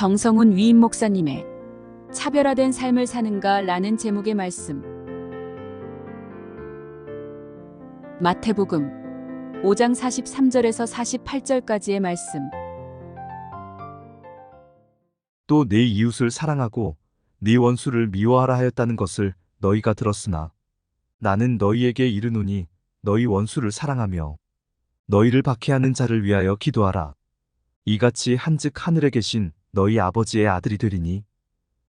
정성훈 위임 목사님의 차별화된 삶을 사는가 라는 제목의 말씀. 마태복음 5장 43절에서 48절까지의 말씀. 또 내 이웃을 사랑하고 네 원수를 미워하라 하였다는 것을 너희가 들었으나 나는 너희에게 이르노니 너희 원수를 사랑하며 너희를 박해하는 자를 위하여 기도하라. 이같이 한즉 하늘에 계신 너희 아버지의 아들이 되리니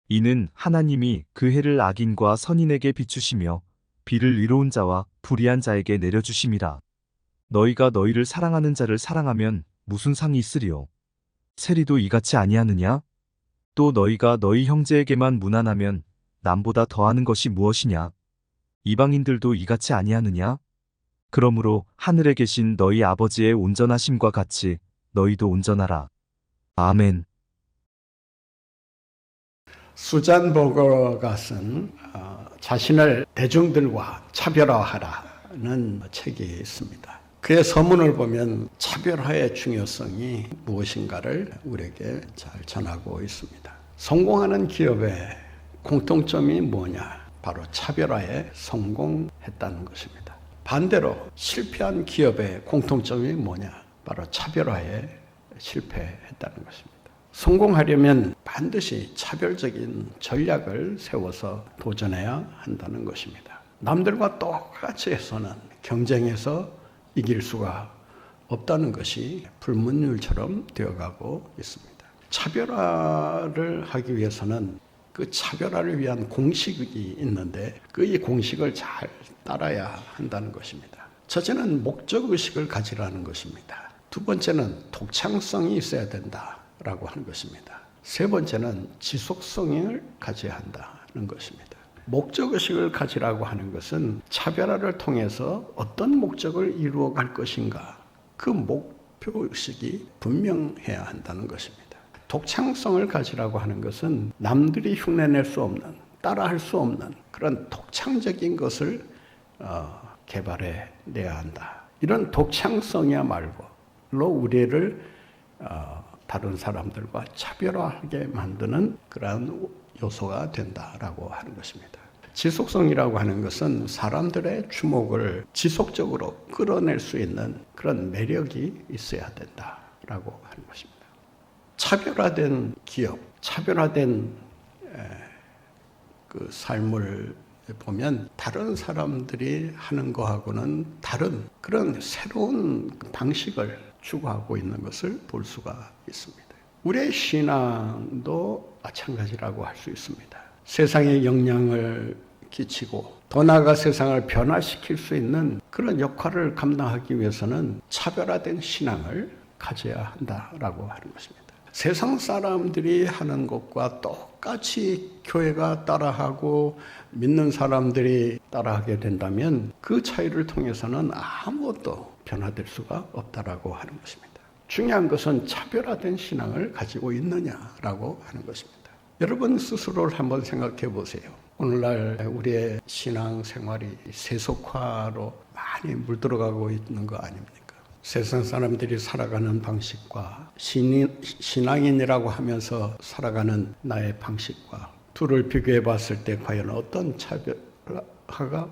이는 하나님이 그 해를 악인과 선인에게 비추시며 비를 이로운 자와 불의한 자에게 내려주심이라. 너희가 너희를 사랑하는 자를 사랑하면 무슨 상이 있으리요? 세리도 이같이 아니하느냐? 또 너희가 너희 형제에게만 무난하면 남보다 더하는 것이 무엇이냐? 이방인들도 이같이 아니하느냐? 그러므로 하늘에 계신 너희 아버지의 온전하심과 같이 너희도 온전하라. 아멘. 수잔 보거가 쓴 자신을 대중들과 차별화하라는 책이 있습니다. 그의 서문을 보면 차별화의 중요성이 무엇인가를 우리에게 잘 전하고 있습니다. 성공하는 기업의 공통점이 뭐냐? 바로 차별화에 성공했다는 것입니다. 반대로 실패한 기업의 공통점이 뭐냐? 바로 차별화에 실패했다는 것입니다. 성공하려면 반드시 차별적인 전략을 세워서 도전해야 한다는 것입니다. 남들과 똑같이 해서는 경쟁에서 이길 수가 없다는 것이 불문율처럼 되어가고 있습니다. 차별화를 하기 위해서는 그 차별화를 위한 공식이 있는데 그 공식을 잘 따라야 한다는 것입니다. 첫째는 목적의식을 가지라는 것입니다. 두 번째는 독창성이 있어야 된다라고 하는 것입니다. 세 번째는 지속성을 가져야 한다는 것입니다. 목적의식을 가지라고 하는 것은 차별화를 통해서 어떤 목적을 이루어갈 것인가, 그 목표의식이 분명해야 한다는 것입니다. 독창성을 가지라고 하는 것은 남들이 흉내낼 수 없는, 따라할 수 없는 그런 독창적인 것을 개발해 내야 한다. 이런 독창성이야말로 우리를 다른 사람들과 차별화하게 만드는 그러한 요소가 된다라고 하는 것입니다. 지속성이라고 하는 것은 사람들의 주목을 지속적으로 끌어낼 수 있는 그런 매력이 있어야 된다라고 하는 것입니다. 차별화된 기업, 차별화된 그 삶을 보면 다른 사람들이 하는 거하고는 다른 그런 새로운 방식을 추구하고 있는 것을 볼 수가 있습니다. 우리의 신앙도 마찬가지라고 할 수 있습니다. 세상에 영향을 끼치고 더 나아가 세상을 변화시킬 수 있는 그런 역할을 감당하기 위해서는 차별화된 신앙을 가져야 한다라고 하는 것입니다. 세상 사람들이 하는 것과 똑같이 교회가 따라하고 믿는 사람들이 따라하게 된다면 그 차이를 통해서는 아무것도 변화될 수가 없다라고 하는 것입니다. 중요한 것은 차별화된 신앙을 가지고 있느냐라고 하는 것입니다. 여러분 스스로를 한번 생각해 보세요. 오늘날 우리의 신앙 생활이 세속화로 많이 물들어가고 있는 거 아닙니까? 세상 사람들이 살아가는 방식과 신앙인이라고 하면서 살아가는 나의 방식과 둘을 비교해 봤을 때 과연 어떤 차별화가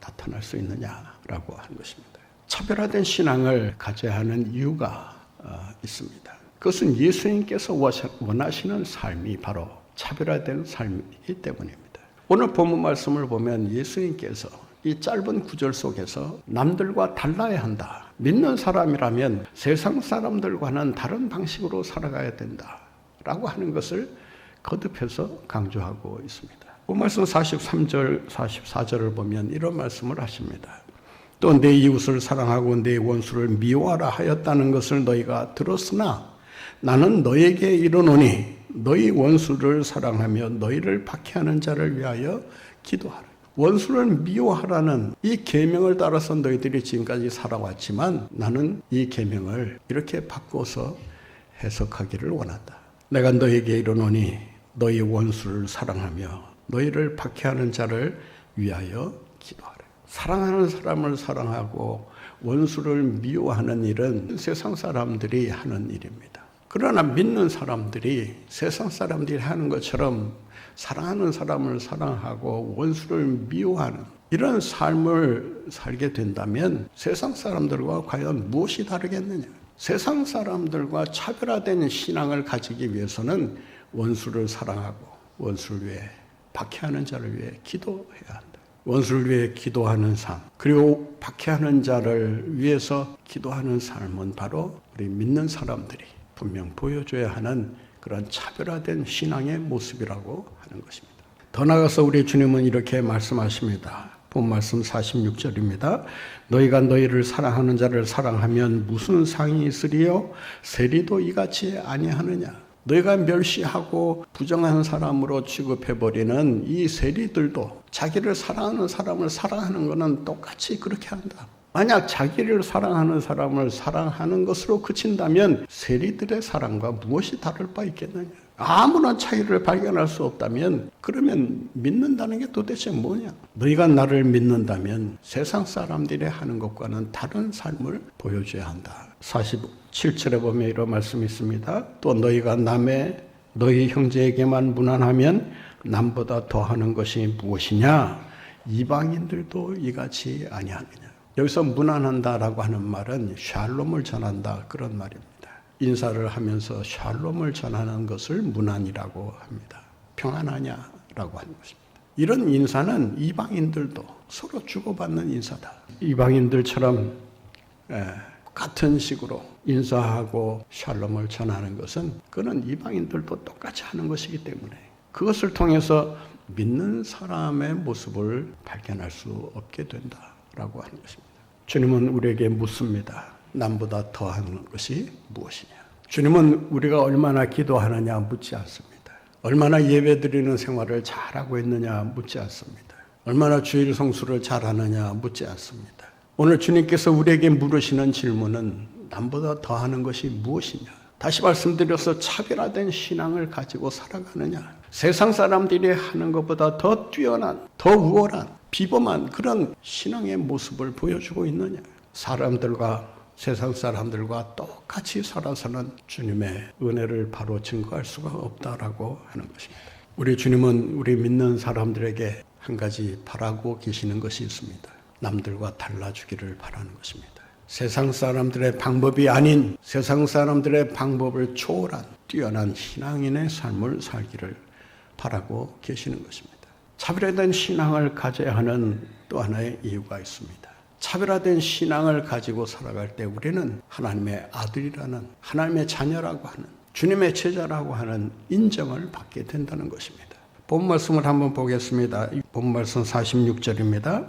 나타날 수 있느냐라고 하는 것입니다. 차별화된 신앙을 가져야 하는 이유가 있습니다. 그것은 예수님께서 원하시는 삶이 바로 차별화된 삶이기 때문입니다. 오늘 본문 말씀을 보면 예수님께서 이 짧은 구절 속에서 남들과 달라야 한다. 믿는 사람이라면 세상 사람들과는 다른 방식으로 살아가야 된다라고 하는 것을 거듭해서 강조하고 있습니다. 본 말씀 43절, 44절을 보면 이런 말씀을 하십니다. 또 내 이웃을 사랑하고 내 원수를 미워하라 하였다는 것을 너희가 들었으나 나는 너에게 이르노니 너희 원수를 사랑하며 너희를 박해하는 자를 위하여 기도하라. 원수를 미워하라는 이 계명을 따라서 너희들이 지금까지 살아왔지만 나는 이 계명을 이렇게 바꿔서 해석하기를 원한다. 내가 너에게 이르노니 너희 원수를 사랑하며 너희를 박해하는 자를 위하여 기도하라. 사랑하는 사람을 사랑하고 원수를 미워하는 일은 세상 사람들이 하는 일입니다. 그러나 믿는 사람들이 세상 사람들이 하는 것처럼 사랑하는 사람을 사랑하고 원수를 미워하는 이런 삶을 살게 된다면 세상 사람들과 과연 무엇이 다르겠느냐? 세상 사람들과 차별화된 신앙을 가지기 위해서는 원수를 사랑하고 원수를 위해 박해하는 자를 위해 기도해야 한다. 원수를 위해 기도하는 삶, 그리고 박해하는 자를 위해서 기도하는 삶은 바로 우리 믿는 사람들이 분명 보여줘야 하는 그런 차별화된 신앙의 모습이라고 하는 것입니다. 더 나아가서 우리 주님은 이렇게 말씀하십니다. 본 말씀 46절입니다. 너희가 너희를 사랑하는 자를 사랑하면 무슨 상이 있으리요? 세리도 이같이 아니하느냐? 너희가 멸시하고 부정하는 사람으로 취급해버리는 이 세리들도 자기를 사랑하는 사람을 사랑하는 것은 똑같이 그렇게 한다. 만약 자기를 사랑하는 사람을 사랑하는 것으로 그친다면 세리들의 사랑과 무엇이 다를 바 있겠느냐? 아무런 차이를 발견할 수 없다면 그러면 믿는다는 게 도대체 뭐냐? 너희가 나를 믿는다면 세상 사람들이 하는 것과는 다른 삶을 보여줘야 한다. 47절에 보면 이런 말씀이 있습니다. 또 너희가 너희 형제에게만 무난하면 남보다 더하는 것이 무엇이냐? 이방인들도 이같이 아니하느냐? 여기서 무난한다라고 하는 말은 샬롬을 전한다 그런 말입니다. 인사를 하면서 샬롬을 전하는 것을 무난이라고 합니다. 평안하냐라고 하는 것입니다. 이런 인사는 이방인들도 서로 주고받는 인사다. 이방인들처럼 같은 식으로 인사하고 샬롬을 전하는 것은 그는 이방인들도 똑같이 하는 것이기 때문에 그것을 통해서 믿는 사람의 모습을 발견할 수 없게 된다라고 하는 것입니다. 주님은 우리에게 묻습니다. 남보다 더하는 것이 무엇이냐? 주님은 우리가 얼마나 기도하느냐 묻지 않습니다. 얼마나 예배드리는 생활을 잘하고 있느냐 묻지 않습니다. 얼마나 주일 성수를 잘하느냐 묻지 않습니다. 오늘 주님께서 우리에게 물으시는 질문은 남보다 더하는 것이 무엇이냐? 다시 말씀드려서 차별화된 신앙을 가지고 살아가느냐? 세상 사람들이 하는 것보다 더 뛰어난, 더 우월한, 비범한 그런 신앙의 모습을 보여주고 있느냐? 세상 사람들과 똑같이 살아서는 주님의 은혜를 바로 증거할 수가 없다라고 하는 것입니다. 우리 주님은 우리 믿는 사람들에게 한 가지 바라고 계시는 것이 있습니다. 남들과 달라주기를 바라는 것입니다. 세상 사람들의 방법이 아닌 세상 사람들의 방법을 초월한 뛰어난 신앙인의 삶을 살기를 바라고 계시는 것입니다. 차별화된 신앙을 가져야 하는 또 하나의 이유가 있습니다. 차별화된 신앙을 가지고 살아갈 때 우리는 하나님의 아들이라는, 하나님의 자녀라고 하는, 주님의 제자라고 하는 인정을 받게 된다는 것입니다. 본 말씀을 한번 보겠습니다. 본 말씀 46절입니다.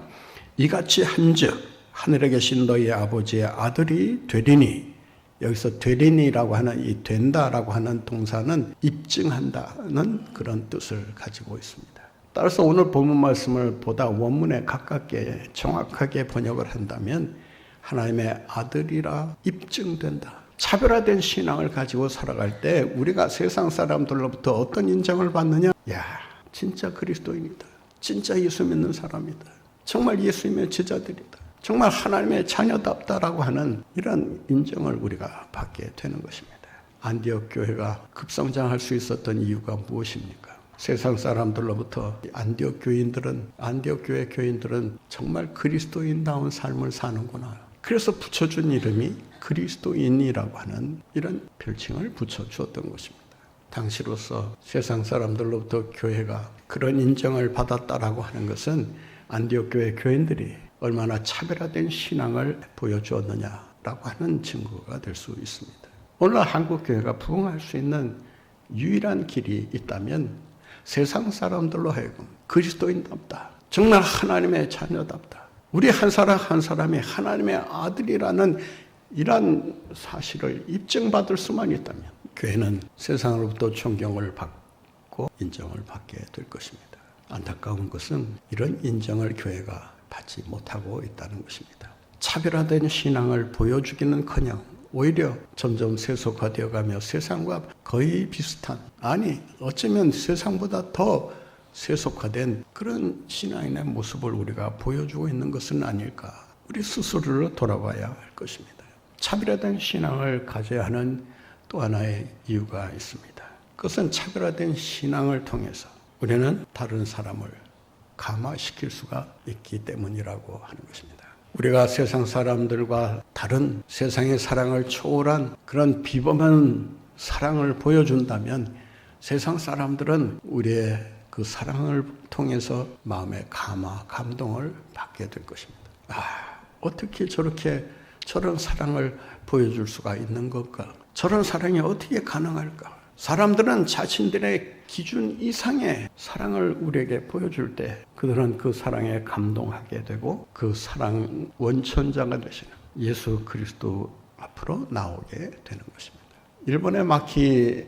이같이 한즉 하늘에 계신 너희 아버지의 아들이 되리니, 여기서 되리니라고 하는 이 된다라고 하는 동사는 입증한다는 그런 뜻을 가지고 있습니다. 따라서 오늘 본문 말씀을 보다 원문에 가깝게 정확하게 번역을 한다면 하나님의 아들이라 입증된다. 차별화된 신앙을 가지고 살아갈 때 우리가 세상 사람들로부터 어떤 인정을 받느냐? 야, 진짜 그리스도인이다. 진짜 예수 믿는 사람이다. 정말 예수님의 제자들이다. 정말 하나님의 자녀답다라고 하는 이런 인정을 우리가 받게 되는 것입니다. 안디옥 교회가 급성장할 수 있었던 이유가 무엇입니까? 세상 사람들로부터 안디옥 교회 교인들은 정말 그리스도인다운 삶을 사는구나. 그래서 붙여준 이름이 그리스도인이라고 하는 이런 별칭을 붙여주었던 것입니다. 당시로서 세상 사람들로부터 교회가 그런 인정을 받았다라고 하는 것은 안디옥 교회 교인들이 얼마나 차별화된 신앙을 보여주었느냐라고 하는 증거가 될 수 있습니다. 오늘 한국 교회가 부흥할 수 있는 유일한 길이 있다면 세상 사람들로 하여금 그리스도인답다. 정말 하나님의 자녀답다. 우리 한 사람 한 사람이 하나님의 아들이라는 이런 사실을 입증받을 수만 있다면 교회는 세상으로부터 존경을 받고 인정을 받게 될 것입니다. 안타까운 것은 이런 인정을 교회가 받지 못하고 있다는 것입니다. 차별화된 신앙을 보여주기는커녕 오히려 점점 세속화되어가며 세상과 거의 비슷한, 아니 어쩌면 세상보다 더 세속화된 그런 신앙인의 모습을 우리가 보여주고 있는 것은 아닐까. 우리 스스로로 돌아봐야 할 것입니다. 차별화된 신앙을 가져야 하는 또 하나의 이유가 있습니다. 그것은 차별화된 신앙을 통해서 우리는 다른 사람을 감화시킬 수가 있기 때문이라고 하는 것입니다. 우리가 세상 사람들과 다른 세상의 사랑을 초월한 그런 비범한 사랑을 보여준다면 세상 사람들은 우리의 그 사랑을 통해서 마음의 감화, 감동을 받게 될 것입니다. 어떻게 저런 사랑을 보여줄 수가 있는 건가? 저런 사랑이 어떻게 가능할까? 사람들은 자신들의 기준 이상의 사랑을 우리에게 보여줄 때 그들은 그 사랑에 감동하게 되고 그 사랑 원천자가 되시는 예수 그리스도 앞으로 나오게 되는 것입니다. 일본의 마키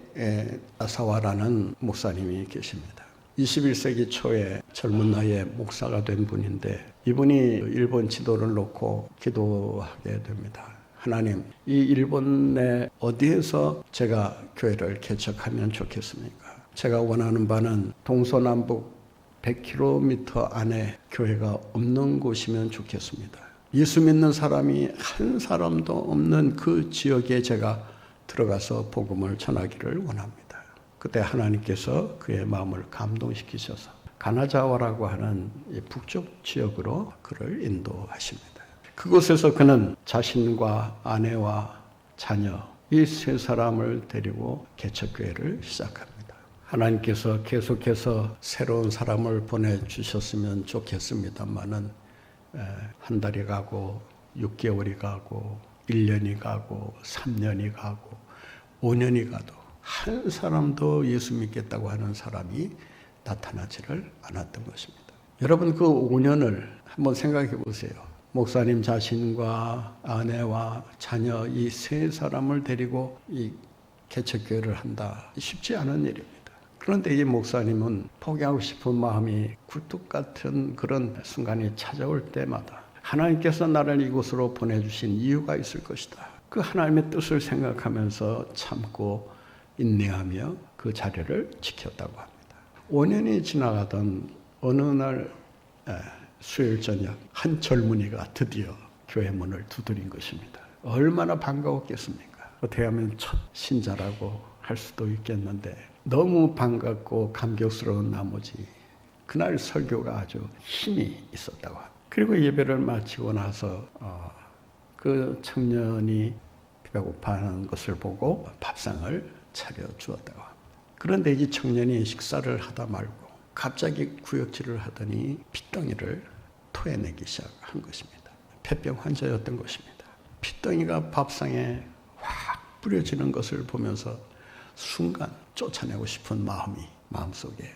아사와라는 목사님이 계십니다. 21세기 초에 젊은 나이에 목사가 된 분인데 이분이 일본 지도를 놓고 기도하게 됩니다. 하나님, 이 일본의 어디에서 제가 교회를 개척하면 좋겠습니까? 제가 원하는 바는 동서남북 100km 안에 교회가 없는 곳이면 좋겠습니다. 예수 믿는 사람이 한 사람도 없는 그 지역에 제가 들어가서 복음을 전하기를 원합니다. 그때 하나님께서 그의 마음을 감동시키셔서 가나자와라고 하는 북쪽 지역으로 그를 인도하십니다. 그곳에서 그는 자신과 아내와 자녀 이 세 사람을 데리고 개척교회를 시작합니다. 하나님께서 계속해서 새로운 사람을 보내주셨으면 좋겠습니다만은 한 달이 가고 6개월이 가고 1년이 가고 3년이 가고 5년이 가도 한 사람도 예수 믿겠다고 하는 사람이 나타나지를 않았던 것입니다. 여러분 그 5년을 한번 생각해 보세요. 목사님 자신과 아내와 자녀 이 세 사람을 데리고 이 개척교회를 한다. 쉽지 않은 일입니다. 그런데 이 목사님은 포기하고 싶은 마음이 굴뚝 같은 그런 순간이 찾아올 때마다 하나님께서 나를 이곳으로 보내주신 이유가 있을 것이다. 그 하나님의 뜻을 생각하면서 참고 인내하며 그 자리를 지켰다고 합니다. 5년이 지나가던 어느 날 수요일 저녁 한 젊은이가 드디어 교회 문을 두드린 것입니다. 얼마나 반가웠겠습니까? 어떻게 하면 첫 신자라고 할 수도 있겠는데 너무 반갑고 감격스러운 나머지 그날 설교가 아주 힘이 있었다고 합니다. 그리고 예배를 마치고 나서 그 청년이 배고파하는 것을 보고 밥상을 차려주었다고 합니다. 그런데 이 청년이 식사를 하다 말고 갑자기 구역질을 하더니 핏덩이를 토해내기 시작한 것입니다. 폐병 환자였던 것입니다. 핏덩이가 밥상에 확 뿌려지는 것을 보면서 순간 쫓아내고 싶은 마음이 마음속에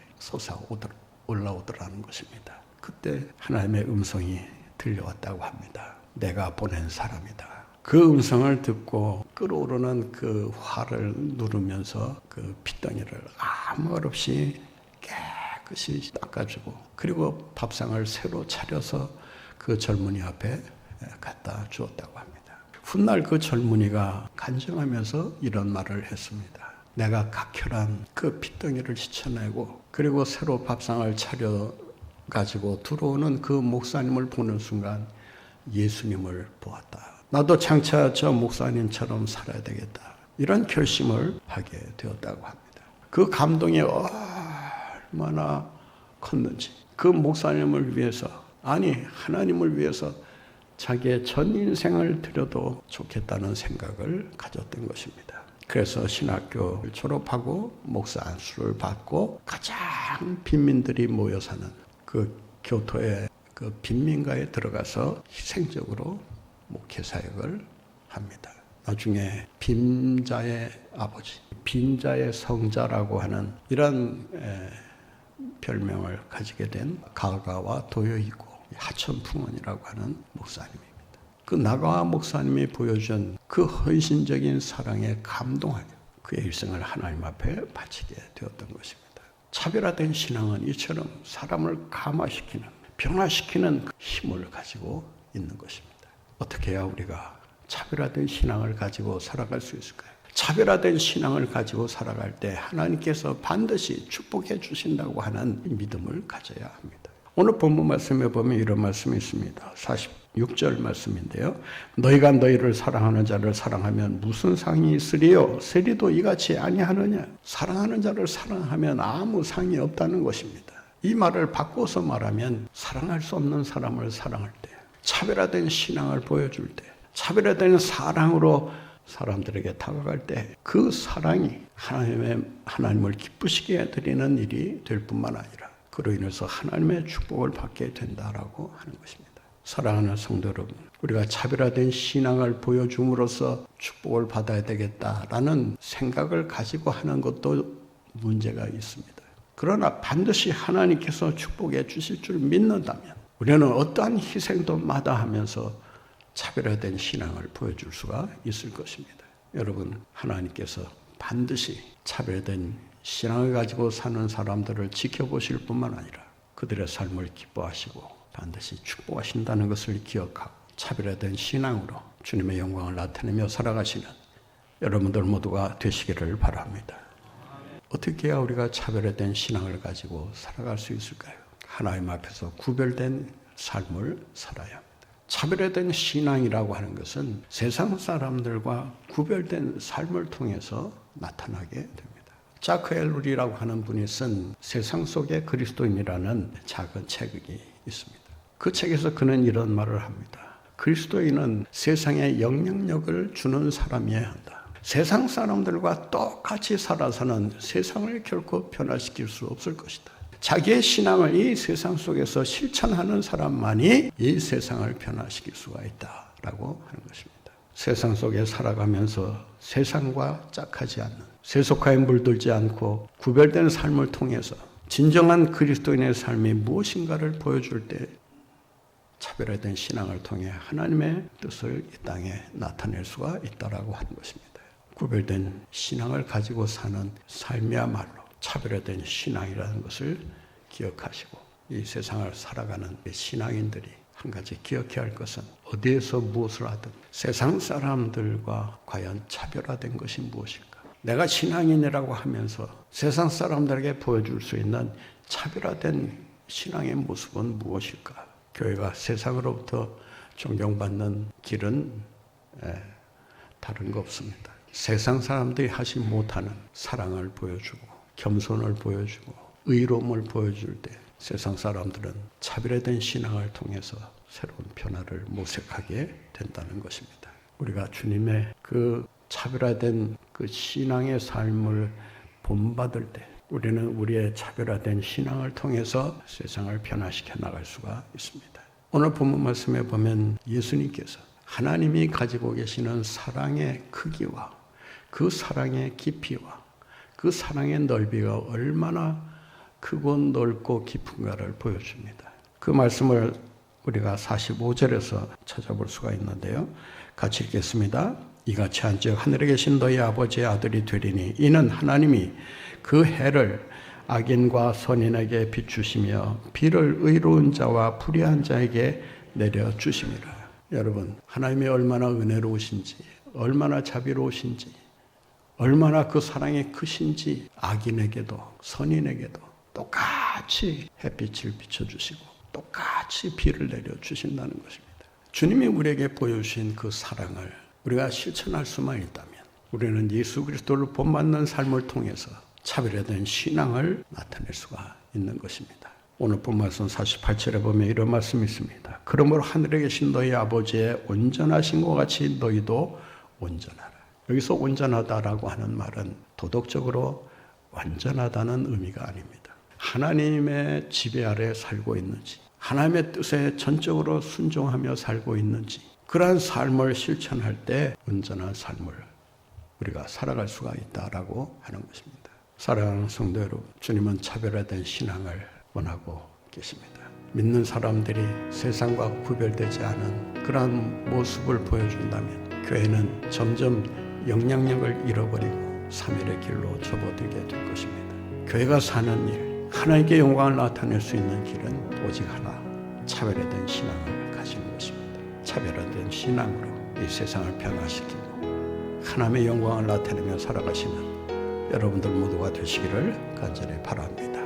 올라오더라는 것입니다. 그때 하나님의 음성이 들려왔다고 합니다. 내가 보낸 사람이다. 그 음성을 듣고 끓어오르는 그 화를 누르면서 그 핏덩이를 아무 말 없이 깨끗이 닦아주고 그리고 밥상을 새로 차려서 그 젊은이 앞에 갖다 주었다고 합니다. 훗날 그 젊은이가 간증하면서 이런 말을 했습니다. 내가 각혈한 그 핏덩이를 씻어내고 그리고 새로 밥상을 차려 가지고 들어오는 그 목사님을 보는 순간 예수님을 보았다. 나도 장차 저 목사님처럼 살아야 되겠다. 이런 결심을 하게 되었다고 합니다. 그 감동이 얼마나 컸는지 그 목사님을 위해서 아니 하나님을 위해서 자기의 전 인생을 드려도 좋겠다는 생각을 가졌던 것입니다. 그래서 신학교를 졸업하고 목사 안수를 받고 가장 빈민들이 모여 사는 그 교토의 그 빈민가에 들어가서 희생적으로 목회 사역을 합니다. 나중에 빈자의 아버지, 빈자의 성자라고 하는 이런 별명을 가지게 된 가가와 도요이고 하천풍원이라고 하는 목사님입니다. 그 나가와 목사님이 보여준 그 헌신적인 사랑에 감동하여 그의 일생을 하나님 앞에 바치게 되었던 것입니다. 차별화된 신앙은 이처럼 사람을 감화시키는, 변화시키는 힘을 가지고 있는 것입니다. 어떻게 해야 우리가 차별화된 신앙을 가지고 살아갈 수 있을까요? 차별화된 신앙을 가지고 살아갈 때 하나님께서 반드시 축복해 주신다고 하는 믿음을 가져야 합니다. 오늘 본문 말씀에 보면 이런 말씀이 있습니다. 46절 말씀인데요. 너희가 너희를 사랑하는 자를 사랑하면 무슨 상이 있으리요? 세리도 이같이 아니하느냐? 사랑하는 자를 사랑하면 아무 상이 없다는 것입니다. 이 말을 바꿔서 말하면 사랑할 수 없는 사람을 사랑할 때, 차별화된 신앙을 보여줄 때, 차별화된 사랑으로 사람들에게 다가갈 때 그 사랑이 하나님을 기쁘시게 해드리는 일이 될 뿐만 아니라 그로 인해서 하나님의 축복을 받게 된다라고 하는 것입니다. 사랑하는 성도 여러분, 우리가 차별화된 신앙을 보여줌으로써 축복을 받아야 되겠다라는 생각을 가지고 하는 것도 문제가 있습니다. 그러나 반드시 하나님께서 축복해 주실 줄 믿는다면 우리는 어떠한 희생도 마다하면서 차별화된 신앙을 보여줄 수가 있을 것입니다. 여러분, 하나님께서 반드시 차별된 신앙을 가지고 사는 사람들을 지켜보실 뿐만 아니라 그들의 삶을 기뻐하시고 반드시 축복하신다는 것을 기억하고 차별화된 신앙으로 주님의 영광을 나타내며 살아가시는 여러분들 모두가 되시기를 바랍니다. 어떻게 해야 우리가 차별화된 신앙을 가지고 살아갈 수 있을까요? 하나님 앞에서 구별된 삶을 살아야 합니다. 차별화된 신앙이라고 하는 것은 세상 사람들과 구별된 삶을 통해서 나타나게 됩니다. 자크 엘룰이라고 하는 분이 쓴 세상 속의 그리스도인이라는 작은 책이 있습니다. 그 책에서 그는 이런 말을 합니다. 그리스도인은 세상에 영향력을 주는 사람이어야 한다. 세상 사람들과 똑같이 살아서는 세상을 결코 변화시킬 수 없을 것이다. 자기의 신앙을 이 세상 속에서 실천하는 사람만이 이 세상을 변화시킬 수가 있다라고 하는 것입니다. 세상 속에 살아가면서 세상과 짝하지 않는, 세속화에 물들지 않고 구별된 삶을 통해서 진정한 그리스도인의 삶이 무엇인가를 보여줄 때 차별화된 신앙을 통해 하나님의 뜻을 이 땅에 나타낼 수가 있다라고 하는 것입니다. 구별된 신앙을 가지고 사는 삶이야말로 차별화된 신앙이라는 것을 기억하시고 이 세상을 살아가는 신앙인들이 한 가지 기억해야 할 것은 어디에서 무엇을 하든 세상 사람들과 과연 차별화된 것이 무엇일까? 내가 신앙인이라고 하면서 세상 사람들에게 보여줄 수 있는 차별화된 신앙의 모습은 무엇일까? 교회가 세상으로부터 존경받는 길은 다른 거 없습니다. 세상 사람들이 하지 못하는 사랑을 보여주고 겸손을 보여주고 의로움을 보여줄 때 세상 사람들은 차별화된 신앙을 통해서 새로운 변화를 모색하게 된다는 것입니다. 우리가 주님의 그 차별화된 그 신앙의 삶을 본받을 때 우리는 우리의 차별화된 신앙을 통해서 세상을 변화시켜 나갈 수가 있습니다. 오늘 본문 말씀에 보면 예수님께서 하나님이 가지고 계시는 사랑의 크기와 그 사랑의 깊이와 그 사랑의 넓이가 얼마나 크고 넓고 깊은가를 보여줍니다. 그 말씀을 우리가 45절에서 찾아볼 수가 있는데요. 같이 읽겠습니다. 이같이 한즉 하늘에 계신 너희 아버지의 아들이 되리니 이는 하나님이 그 해를 악인과 선인에게 비추시며 비를 의로운 자와 불의한 자에게 내려주심이라. 여러분, 하나님이 얼마나 은혜로우신지, 얼마나 자비로우신지, 얼마나 그 사랑이 크신지 악인에게도 선인에게도 똑같이 햇빛을 비춰주시고 똑같이 비를 내려주신다는 것입니다. 주님이 우리에게 보여주신 그 사랑을 우리가 실천할 수만 있다면 우리는 예수 그리스도를 본받는 삶을 통해서 차별화된 신앙을 나타낼 수가 있는 것입니다. 오늘 본 말씀 48절에 보면 이런 말씀이 있습니다. 그러므로 하늘에 계신 너희 아버지의 온전하신 것 같이 너희도 온전하라. 여기서 온전하다라고 하는 말은 도덕적으로 완전하다는 의미가 아닙니다. 하나님의 지배 아래 살고 있는지, 하나님의 뜻에 전적으로 순종하며 살고 있는지, 그러한 삶을 실천할 때 온전한 삶을 우리가 살아갈 수가 있다라고 하는 것입니다. 사랑하는 성도 여러분, 주님은 차별화된 신앙을 원하고 계십니다. 믿는 사람들이 세상과 구별되지 않은 그러한 모습을 보여준다면 교회는 점점 영향력을 잃어버리고 사멸의 길로 접어들게 될 것입니다. 교회가 사는 일, 하나님께 영광을 나타낼 수 있는 길은 오직 하나, 차별화된 신앙을 가지는 것입니다. 차별화된 신앙으로 이 세상을 변화시키고 하나님의 영광을 나타내며 살아가시는 여러분들 모두가 되시기를 간절히 바랍니다.